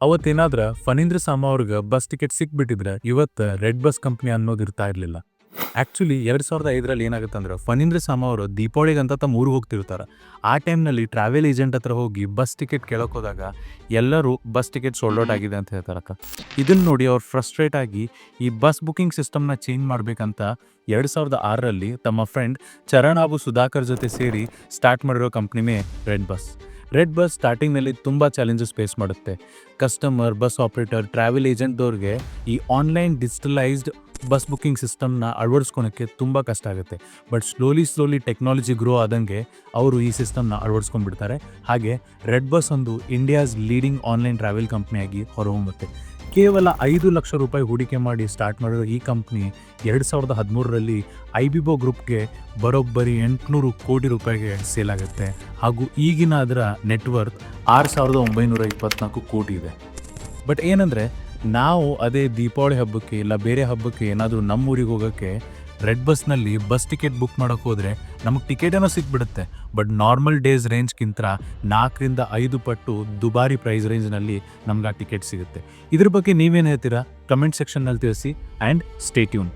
ಅವತ್ತೇನಾದ್ರ ಫಣೀಂದ್ರ ಸಾಮ ಅವ್ರಿಗೆ bus ticket ಸಿಕ್ಬಿಟ್ಟಿದ್ರೆ ಇವತ್ತು ರೆಡ್ ಬಸ್ ಕಂಪ್ನಿ ಅನ್ನೋದು ಇರ್ತಾ ಇರಲಿಲ್ಲ. ಆ್ಯಕ್ಚುಲಿ 2005ರಲ್ಲಿ ಏನಾಗುತ್ತೆ ಅಂದ್ರೆ ಫಣೀಂದ್ರ ಸಾಮ ಅವರು ದೀಪಾವಳಿಗಂತ ತಮ್ಮ ಊರಿಗೆ ಹೋಗ್ತಿರ್ತಾರೆ. ಆ ಟೈಮ್ನಲ್ಲಿ ಟ್ರಾವೆಲ್ ಏಜೆಂಟ್ ಹತ್ರ ಹೋಗಿ ಬಸ್ ಟಿಕೆಟ್ ಕೇಳೋಕೆ ಹೋದಾಗ ಎಲ್ಲರೂ ಬಸ್ ಟಿಕೆಟ್ ಸೋಲ್ಡ್ ಔಟ್ ಆಗಿದೆ ಅಂತ ಹೇಳ್ತಾರಕ್ಕ. ಇದನ್ನು ನೋಡಿ ಅವ್ರು ಫ್ರಸ್ಟ್ರೇಟ್ ಆಗಿ ಈ ಬಸ್ ಬುಕಿಂಗ್ ಸಿಸ್ಟಮ್ನ ಚೇಂಜ್ ಮಾಡಬೇಕಂತ 2006ರಲ್ಲಿ ತಮ್ಮ ಫ್ರೆಂಡ್ ಚರಣ್ ಹಾಗೂ ಸುಧಾಕರ್ ಜೊತೆ ಸೇರಿ ಸ್ಟಾರ್ಟ್ ಮಾಡಿರೋ ಕಂಪ್ನಿನೇ ರೆಡ್ ಬಸ್. ರೆಡ್ ಬಸ್ ಸ್ಟಾರ್ಟಿಂಗ್ನಲ್ಲಿ ತುಂಬ ಚಾಲೆಂಜಸ್ ಫೇಸ್ ಮಾಡುತ್ತೆ. ಕಸ್ಟಮರ್, ಬಸ್ ಆಪ್ರೇಟರ್, ಟ್ರಾವೆಲ್ ಏಜೆಂಟ್ದವ್ರಿಗೆ ಈ ಆನ್ಲೈನ್ ಡಿಜಿಟಲೈಸ್ಡ್ ಬಸ್ ಬುಕಿಂಗ್ ಸಿಸ್ಟಮ್ನ ಅಳವಡಿಸ್ಕೊಳಕ್ಕೆ ತುಂಬ ಕಷ್ಟ ಆಗುತ್ತೆ. ಬಟ್ ಸ್ಲೋಲಿ ಟೆಕ್ನಾಲಜಿ ಗ್ರೋ ಆದಂಗೆ ಅವರು ಈ ಸಿಸ್ಟಮ್ನ ಅಳವಡಿಸ್ಕೊಂಡ್ಬಿಡ್ತಾರೆ. ಹಾಗೆ ರೆಡ್ ಬಸ್ ಒಂದು ಇಂಡಿಯಾಸ್ ಲೀಡಿಂಗ್ ಆನ್ಲೈನ್ ಟ್ರಾವೆಲ್ ಕಂಪ್ನಿಯಾಗಿ ಹೊರಹೊಮ್ಮುತ್ತೆ. ಕೇವಲ 5 ಲಕ್ಷ ರೂಪಾಯಿ ಹೂಡಿಕೆ ಮಾಡಿ ಸ್ಟಾರ್ಟ್ ಮಾಡಿರೋ ಈ ಕಂಪ್ನಿ 2013ರಲ್ಲಿ ಐಬಿಬೋ ಗ್ರೂಪ್ಗೆ ಬರೋಬ್ಬರಿ 800 ಕೋಟಿ ರೂಪಾಯಿಗೆ ಸೇಲ್ ಆಗುತ್ತೆ. ಹಾಗೂ ಈಗಿನ ಅದರ ನೆಟ್ವರ್ತ್ 6,924 ಕೋಟಿ ಇದೆ. ಬಟ್ ಏನಂದರೆ ನಾವು ಅದೇ ದೀಪಾವಳಿ ಹಬ್ಬಕ್ಕೆ ಇಲ್ಲ ಬೇರೆ ಹಬ್ಬಕ್ಕೆ ಏನಾದರೂ ನಮ್ಮ ಊರಿಗೆ ಹೋಗೋಕ್ಕೆ ರೆಡ್ ಬಸ್ನಲ್ಲಿ ಬಸ್ ಟಿಕೆಟ್ ಬುಕ್ ಮಾಡೋಕೆ ಹೋದರೆ ನಮಗೆ ಟಿಕೆಟ್ ಏನೋ ಸಿಕ್ಬಿಡುತ್ತೆ. ಬಟ್ ನಾರ್ಮಲ್ ಡೇಸ್ ರೇಂಜ್ಗಿಂತ 4ರಿಂದ 5 ಪಟ್ಟು ದುಬಾರಿ ಪ್ರೈಸ್ ರೇಂಜ್ನಲ್ಲಿ ನಮ್ಗೆ ಆ ಟಿಕೆಟ್ ಸಿಗುತ್ತೆ. ಇದ್ರ ಬಗ್ಗೆ ನೀವೇನು ಹೇಳ್ತೀರಾ? ಕಮೆಂಟ್ ಸೆಕ್ಷನ್ನಲ್ಲಿ ತಿಳಿಸಿ ಆ್ಯಂಡ್ ಸ್ಟೇ ಟ್ಯೂನ್.